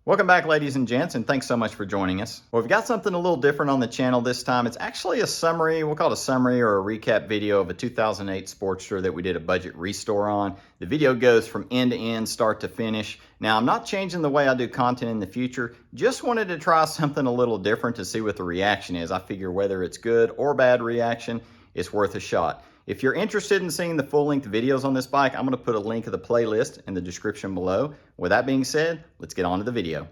Welcome back, ladies and gents, and thanks so much for joining us. Well, we've got something a little different on the channel this time. It's actually a summary, we'll call it a summary or a recap video of a 2008 Sportster that we did a budget restore on. The video goes from end to end, start to finish. Now, I'm not changing the way I do content in the future, just wanted to try something a little different to see what the reaction is. I figure whether it's good or bad reaction, it's worth a shot. If you're interested in seeing the full-length videos on this bike, I'm going to put a link to the playlist in the description below. With that being said, let's get on to the video.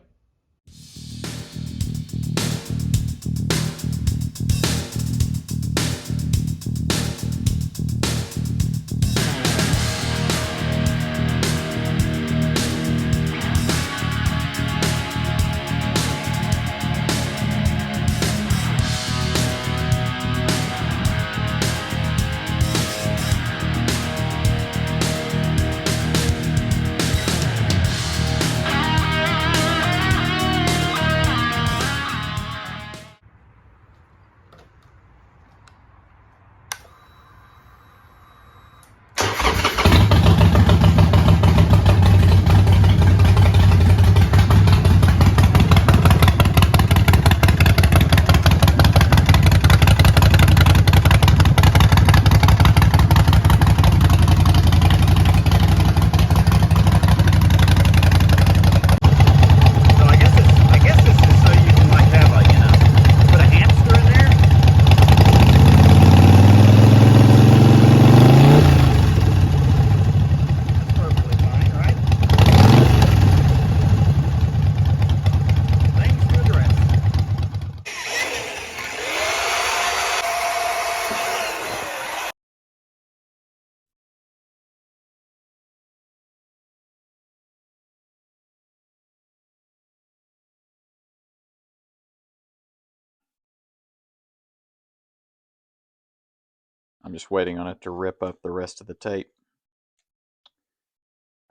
I'm just waiting on it to rip up the rest of the tape.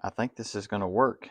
I think this is going to work.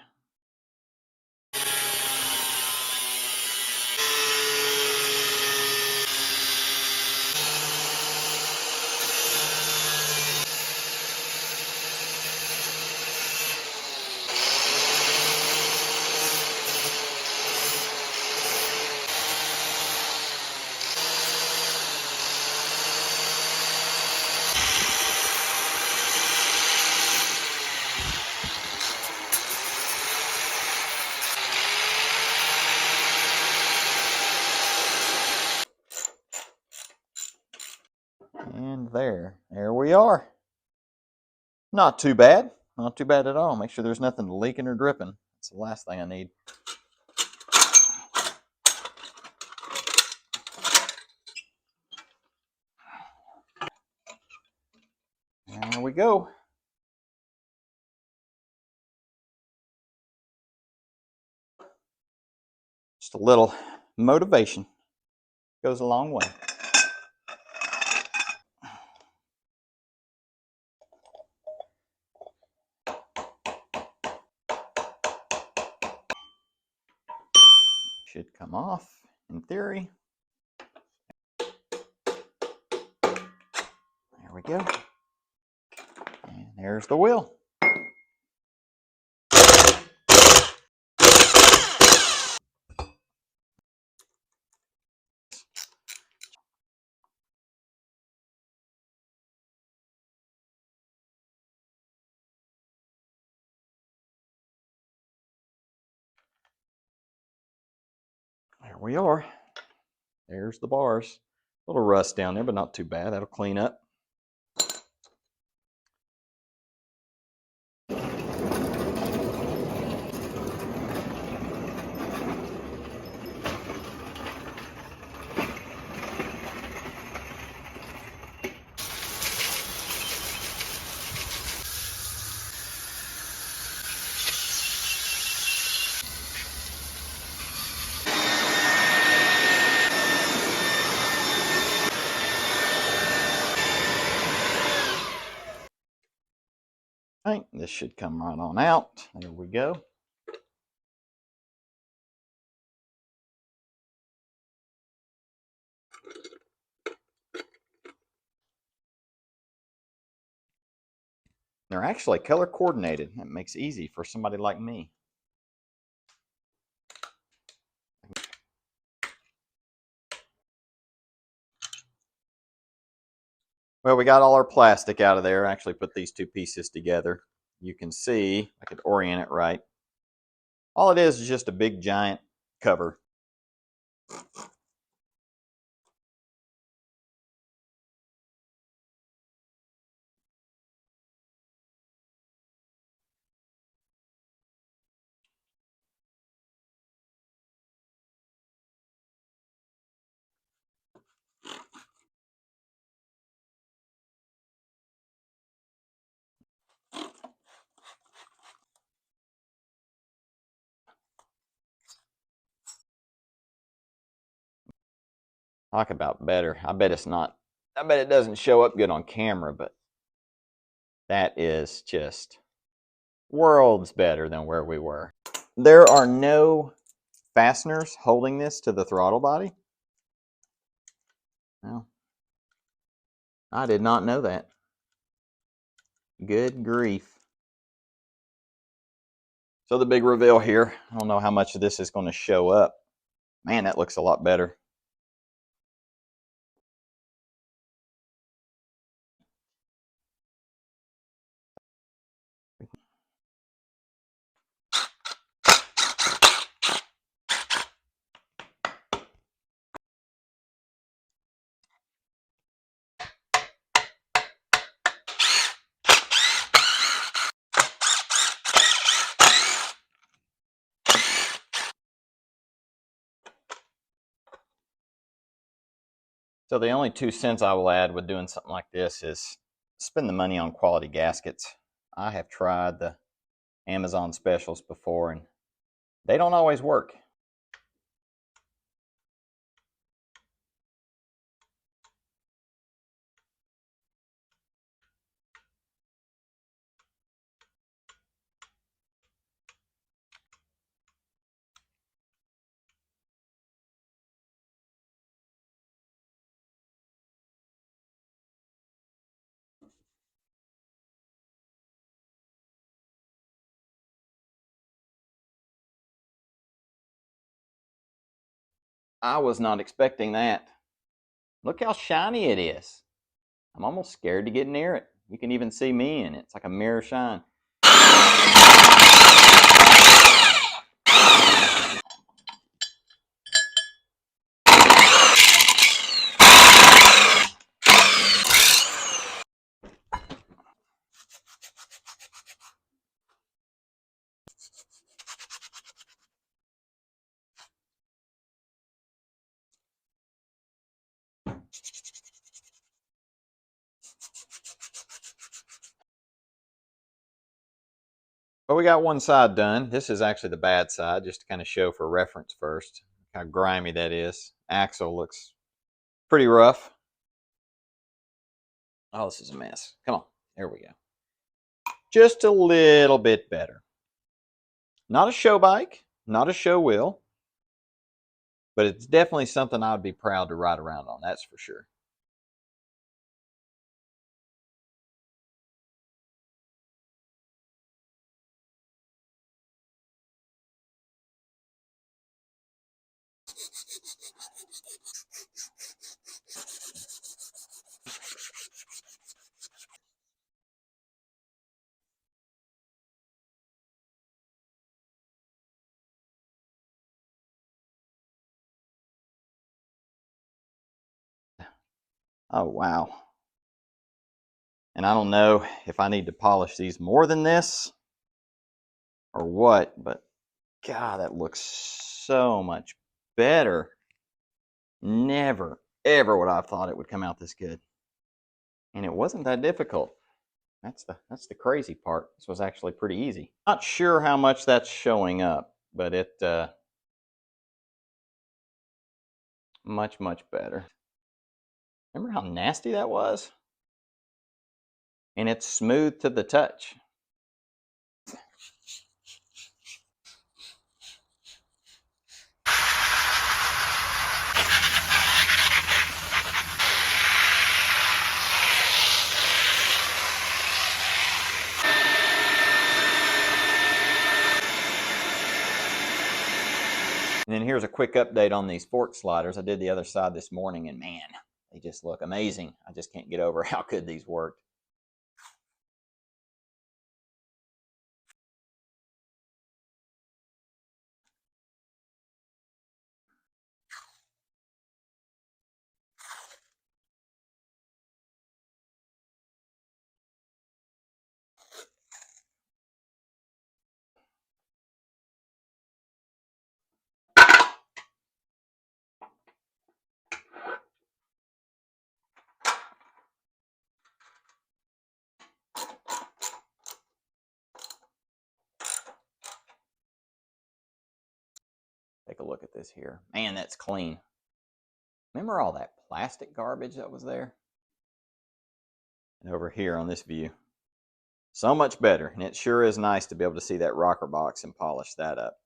And there we are. Not too bad. Not too bad at all. Make sure there's nothing leaking or dripping. That's the last thing I need. There we go. Just a little motivation goes a long way. Should come off in theory. There we go. And there's the wheel. There we are. There's the bars. A little rust down there, but not too bad. That'll clean up. Right, this should come right on out. There we go. They're actually color coordinated. That makes it easy for somebody like me. Well, we got all our plastic out of there. I actually put these two pieces together. You can see, I could orient it right. All it is just a big giant cover. Talk about better. I bet it's not, I bet it doesn't show up good on camera, but that is just worlds better than where we were. There are no fasteners holding this to the throttle body. Well, I did not know that. Good grief. So the big reveal here, I don't know how much of this is going to show up. Man, that looks a lot better. So the only 2 cents I will add with doing something like this is spend the money on quality gaskets. I have tried the Amazon specials before and they don't always work. I was not expecting that. Look how shiny it is. I'm almost scared to get near it. You can even see me in it. It's like a mirror shine. Well, we got one side done. This is actually the bad side, just to kind of show for reference first how grimy that is. Axle looks pretty rough. Oh, this is a mess. Come on. There we go. Just a little bit better. Not a show bike, not a show wheel, but it's definitely something I would be proud to ride around on, that's for sure. Oh, wow. And I don't know if I need to polish these more than this or what, but God, that looks so much better. Never, ever would I have thought it would come out this good. And it wasn't that difficult. That's the crazy part. This was actually pretty easy. Not sure how much that's showing up, but it much better. Remember how nasty that was? And it's smooth to the touch. And then here's a quick update on these fork sliders. I did the other side this morning, and man, They just look amazing. I just can't get over how good these worked. Take a look at this here. Man, that's clean. Remember all that plastic garbage that was there? And over here on this view, so much better. And it sure is nice to be able to see that rocker box and polish that up.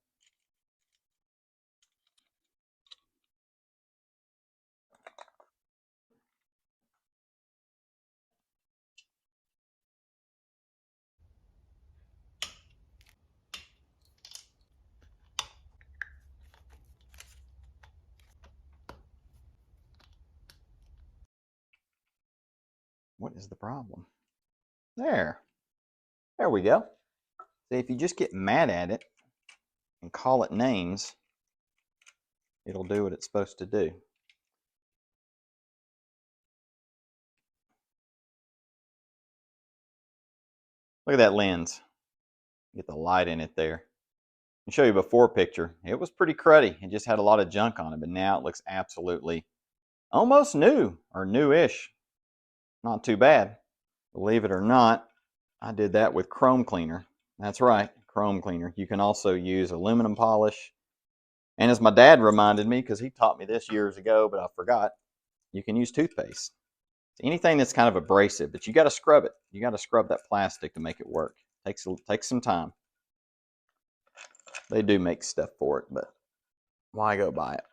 What is the problem? There we go. See, if you just get mad at it and call it names, it'll do what it's supposed to do. Look at that lens. Get the light in it there. I'll show you a before picture. It was pretty cruddy. It just had a lot of junk on it, but now it looks absolutely almost new, or newish. Not too bad. Believe it or not, I did that with chrome cleaner. That's right, chrome cleaner. You can also use aluminum polish. And as my dad reminded me, because he taught me this years ago, but I forgot, you can use toothpaste. Anything that's kind of abrasive, but you got to scrub it. You got to scrub that plastic to make it work. Takes some time. They do make stuff for it, but why go buy it?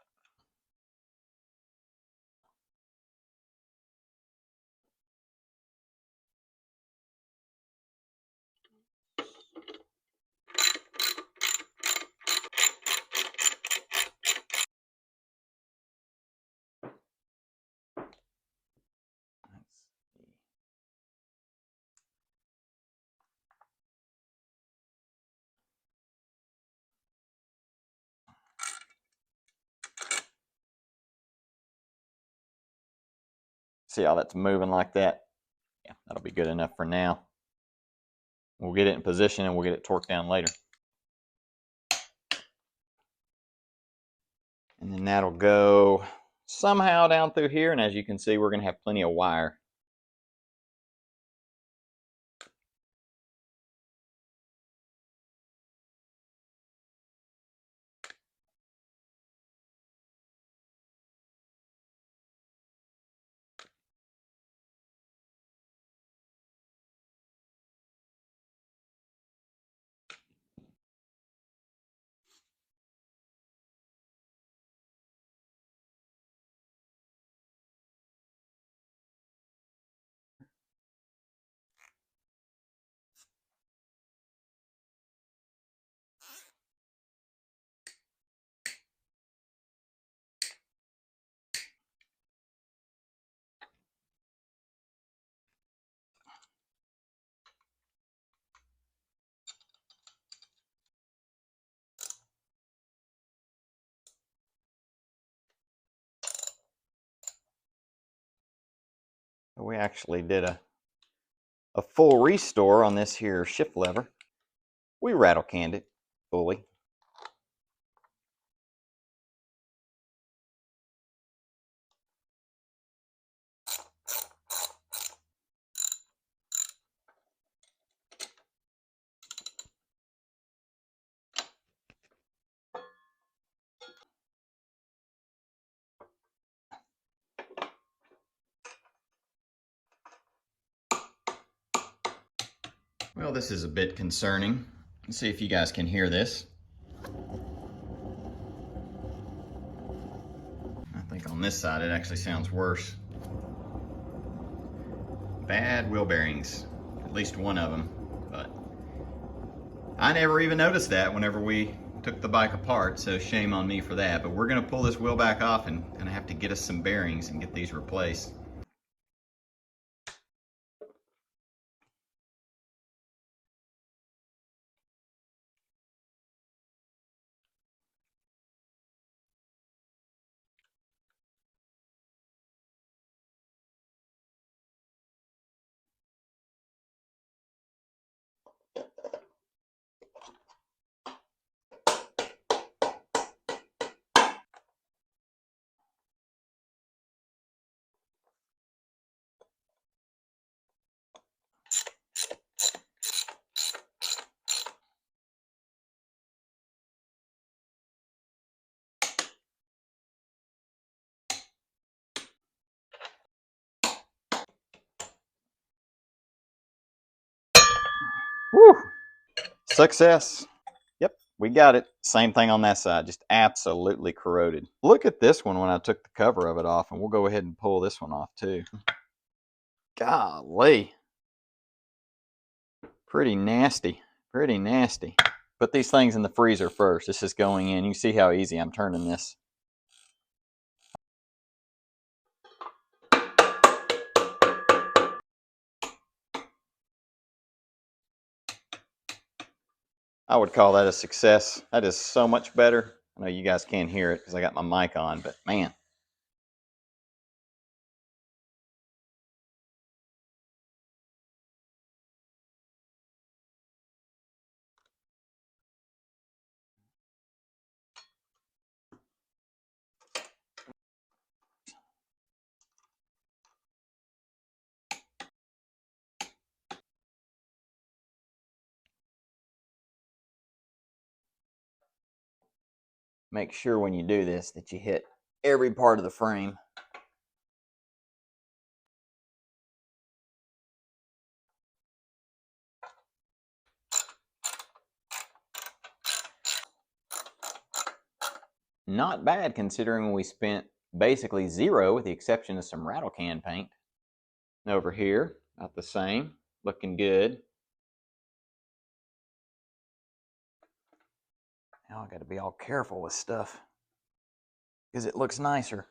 See how that's moving like that? Yeah, that'll be good enough for now. We'll get it in position and we'll get it torqued down later. And then that'll go somehow down through here, and as you can see, we're going to have plenty of wire. We actually did a full restore on this here shift lever. We rattle canned it fully. Well, this is a bit concerning. Let's see if you guys can hear this. I think on this side it actually sounds worse. Bad wheel bearings, at least one of them. But I never even noticed that whenever we took the bike apart, so shame on me for that. But we're gonna pull this wheel back off and gonna have to get us some bearings and get these replaced. Woo! Success. Yep, we got it. Same thing on that side, just absolutely corroded. Look at this one when I took the cover of it off, and we'll go ahead and pull this one off too. Golly. Pretty nasty, pretty nasty. Put these things in the freezer first. This is going in. You see how easy I'm turning this. I would call that a success. That is so much better. I know you guys can't hear it because I got my mic on, but man. Make sure when you do this that you hit every part of the frame. Not bad considering we spent basically zero with the exception of some rattle can paint. Over here, about the same, looking good. Now I got to be all careful with stuff because it looks nicer.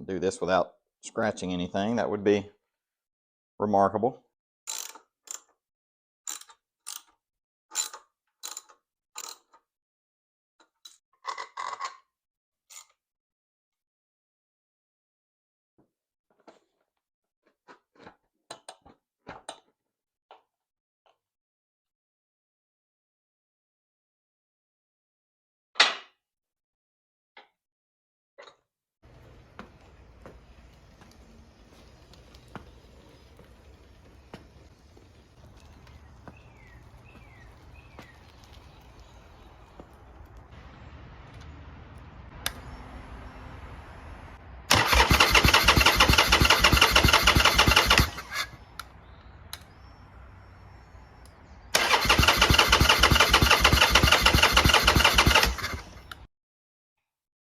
Do this without scratching anything. That would be remarkable.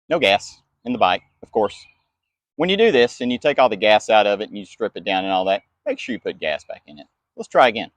No gas in the bike, of course. When you do this and you take all the gas out of it and you strip it down and all that, make sure you put gas back in it. Let's try again.